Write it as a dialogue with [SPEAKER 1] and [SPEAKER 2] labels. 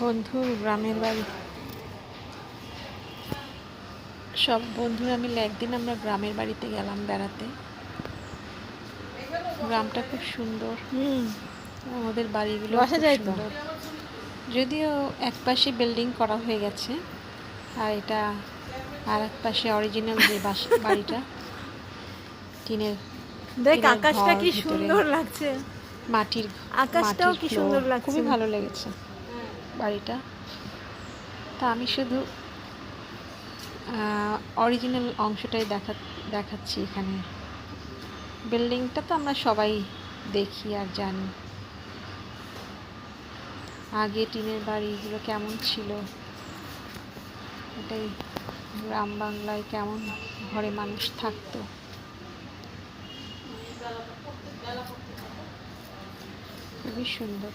[SPEAKER 1] বন্ধুর গ্রামের বাড়ি। সব বন্ধুরা মিলে একদিন আমরা গ্রামের বাড়িতে গেলাম বেড়াতে। গ্রামটা খুব সুন্দর, আমাদের বাড়িগুলো খুব সুন্দর। যদিও এক পাশে বিল্ডিং করা হয়ে গেছে, আর এটা আর এক পাশে অরিজিনাল যে বাড়িটা টিনের।
[SPEAKER 2] দেখ আকাশটা কি সুন্দর লাগছে,
[SPEAKER 1] মাটির
[SPEAKER 2] আকাশটাও কি সুন্দর লাগছে,
[SPEAKER 1] খুবই ভালো লেগেছে বাড়িটা। তা আমি শুধু অরিজিনাল অংশটাই দেখাচ্ছি এখানে। বিল্ডিংটা তো আমরা সবাই দেখি আর জানি, আগে টিনের বাড়িগুলো কেমন ছিল, এটাই গ্রাম বাংলায় কেমন ঘরে মানুষ থাকতো। খুবই সুন্দর।